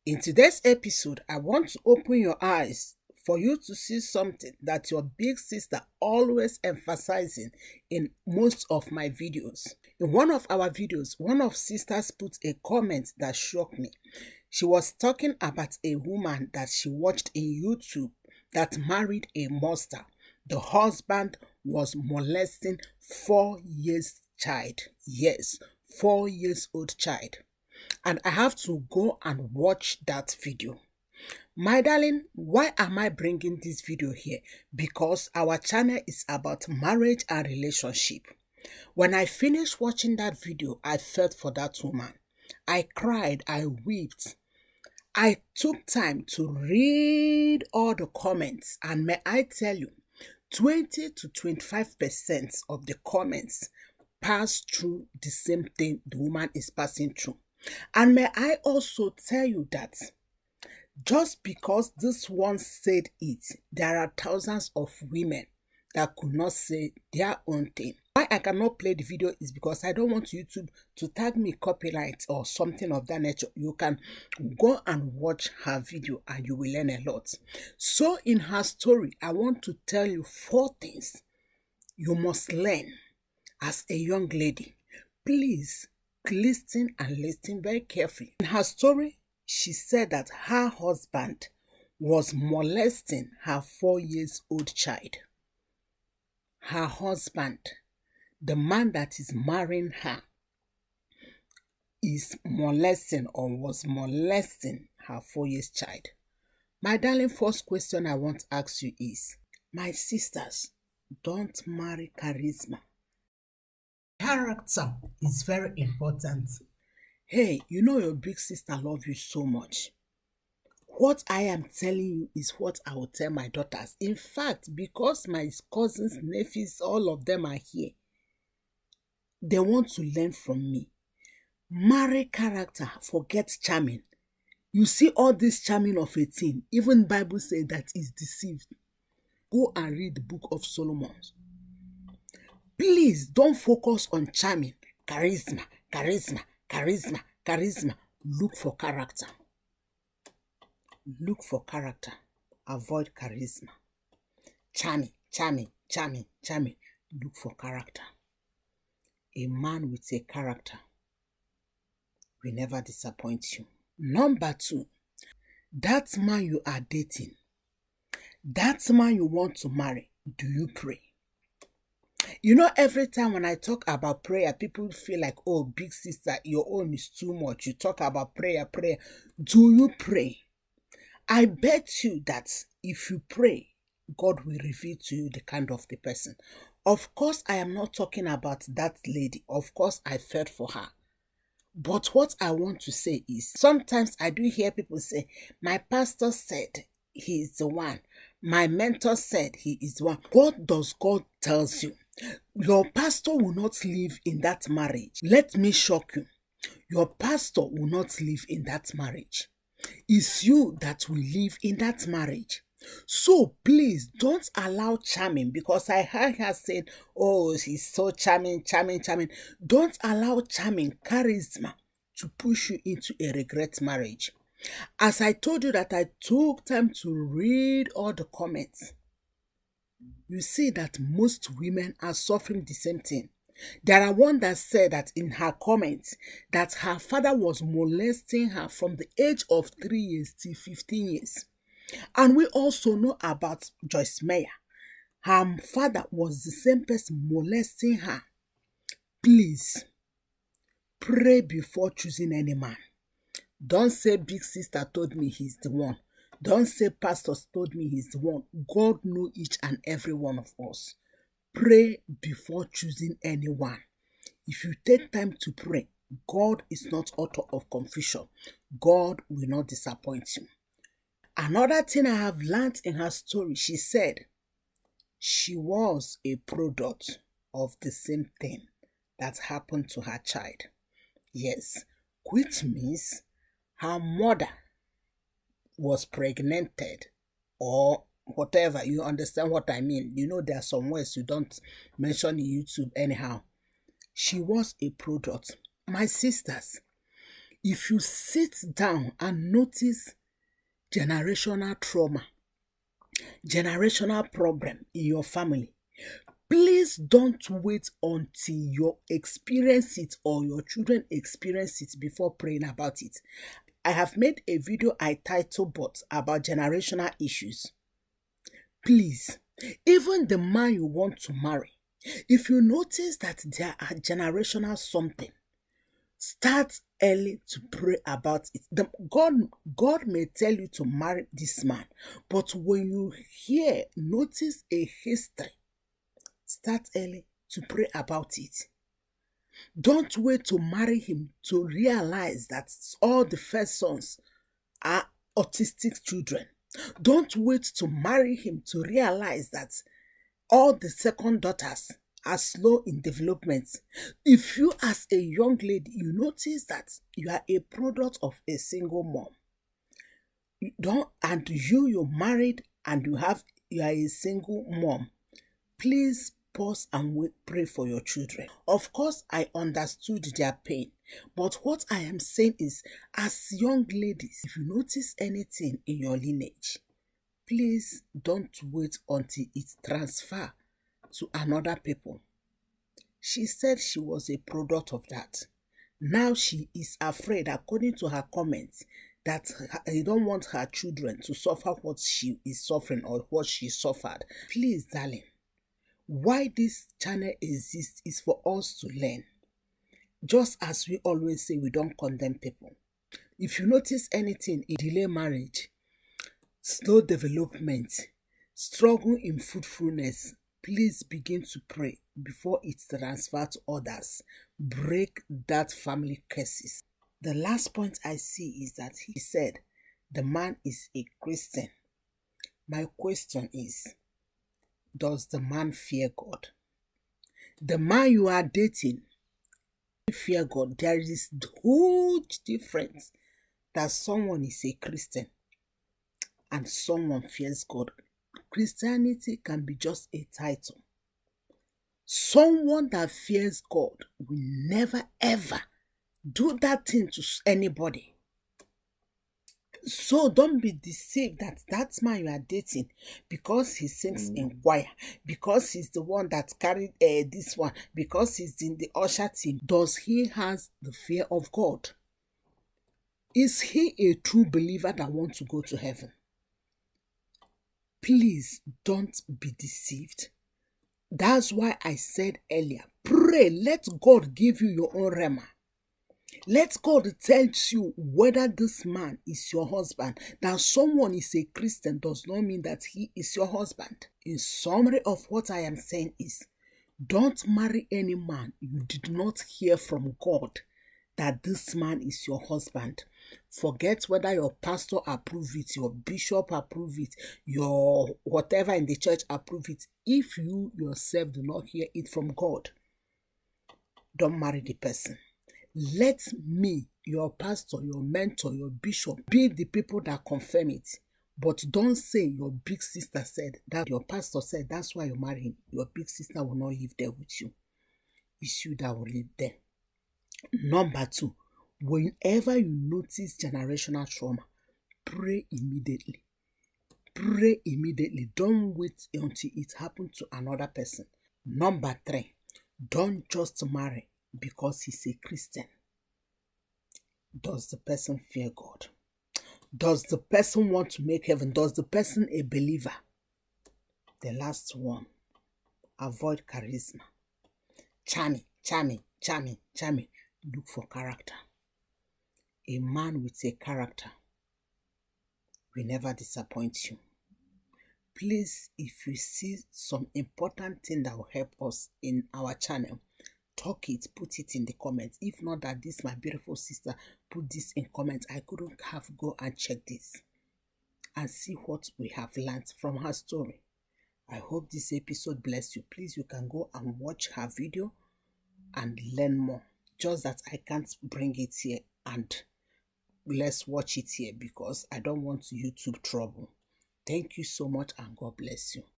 In today's episode, I want to open your eyes for you to see something that your big sister always emphasizing in most of my videos. In one of our videos, one of sisters put a comment that shocked me. She was talking about a woman that she watched in YouTube that married a monster. The husband was molesting 4 years child. Yes, 4 years old child. And I have to go and watch that video. My darling, why am I bringing this video here? Because our channel is about marriage and relationship. When I finished watching that video, I felt for that woman. I cried, I wept. I took time to read all the comments, and may I tell you, 20 to 25% of the comments pass through the same thing the woman is passing through. And may I also tell you that just because this one said it, there are thousands of women that could not say their own thing. Why I cannot play the video is because I don't want YouTube to tag me copyright or something of that nature. You can go and watch her video and you will learn a lot. So in her story, I want to tell you 4 things you must learn as a young lady. Please listen and listen very carefully. In her story, she said that her husband was molesting her 4 years old child. Her husband, the man that is marrying her, is molesting or was molesting her 4 years child. My darling, first question I want to ask you is, my sisters, don't marry charisma. Character is very important. Hey, you know your big sister loves you so much. What I am telling you is what I will tell my daughters. In fact, because my cousins, nephews, all of them are here, they want to learn from me. Marry character, forget charming. You see all this charming of a teen, even Bible says that is deceived. Go and read the book of Solomon. Please don't focus on charming. Charisma, charisma, charisma, charisma. Look for character. Look for character. Avoid charisma. Charming, charming, charming, charming. Look for character. A man with a character will never disappoint you. Number 2, that man you are dating, that man you want to marry, do you pray? You know, every time when I talk about prayer, people feel like, oh, big sister, your own is too much. You talk about prayer. Do you pray? I bet you that if you pray, God will reveal to you the kind of the person. Of course, I am not talking about that lady. Of course, I felt for her. But what I want to say is, sometimes I do hear people say, my pastor said he is the one. My mentor said he is the one. What does God tell you? Your pastor will not live in that marriage. Let me shock you. Your pastor will not live in that marriage. It's you that will live in that marriage. So please don't allow charming, because I heard her saying, oh, he's so charming, charming, charming. Don't allow charming, charisma to push you into a regret marriage. As I told you that I took time to read all the comments, you see that most women are suffering the same thing. There are one that said that in her comments that her father was molesting her from the age of 3 years till 15 years. And we also know about Joyce Meyer. Her father was the same person molesting her. Please, pray before choosing any man. Don't say big sister told me he's the one. Don't say pastors told me he's the one. God knows each and every one of us. Pray before choosing anyone. If you take time to pray, God is not author of confusion. God will not disappoint you. Another thing I have learned in her story, she said she was a product of the same thing that happened to her child. Yes, which means her mother was pregnanted or whatever. You understand what I mean? You know, there are some words you don't mention in YouTube anyhow. She was a product. My sisters, If you sit down and notice generational trauma, generational problem in your family, please don't wait until you experience it or your children experience it before praying about it. I have made a video I titled but about generational issues. Please, even the man you want to marry, if you notice that there are generational something, start early to pray about it. God may tell you to marry this man, but when you notice a history, start early to pray about it. Don't wait to marry him to realize that all the first sons are autistic children. Don't wait to marry him to realize that all the second daughters are slow in development. If you as a young lady, you notice that you are a product of a single mom, you're married and you are a single mom, please pause and pray for your children. Of course, I understood their pain, but what I am saying is, as young ladies, if you notice anything in your lineage, please don't wait until it transfers to another people. She said she was a product of that. Now she is afraid, according to her comments, that I don't want her children to suffer what she is suffering or what she suffered. Please, darling, why this channel exists is for us to learn. Just as we always say, we don't condemn people. If you notice anything in delay marriage, slow development, struggle in fruitfulness, please begin to pray before it transfers to others. Break that family curses. The last point I see is that he said the man is a Christian. My question is, does the man fear God? The man you are dating fear God. There is huge difference that someone is a Christian and someone fears God. Christianity can be just a title. Someone that fears God will never ever do that thing to anybody. So don't be deceived that man you are dating, because he sings in choir, because he's the one that carried this one, because he's in the usher team, does he has the fear of God? Is he a true believer that wants to go to heaven? Please don't be deceived. That's why I said earlier, pray, let God give you your own rhema. Let God tell you whether this man is your husband. That someone is a Christian does not mean that he is your husband. In summary of what I am saying is, don't marry any man you did not hear from God that this man is your husband. Forget whether your pastor approve it, your bishop approve it, your whatever in the church approve it. If you yourself do not hear it from God, don't marry the person. Let me, your pastor, your mentor, your bishop, be the people that confirm it. But don't say your big sister said that, your pastor said that's why you're marrying. Your big sister will not live there with you. It's you that will live there. Number 2, whenever you notice generational trauma, pray immediately. Pray immediately. Don't wait until it happens to another person. Number 3, don't just marry because he's a Christian. Does the person fear God? Does the person want to make heaven? Does the person a believer? The last one, avoid charisma. Charming. Look for character. A man with a character will never disappoint you. Please, if you see some important thing that will help us in our channel, talk it, put it in the comments. If not that this my beautiful sister put this in comments, I couldn't have go and check this and see what we have learned from her story. I hope this episode blessed you. Please, you can go and watch her video and learn more. Just that I can't bring it here and let's watch it here because I don't want YouTube trouble. Thank you so much and God bless you.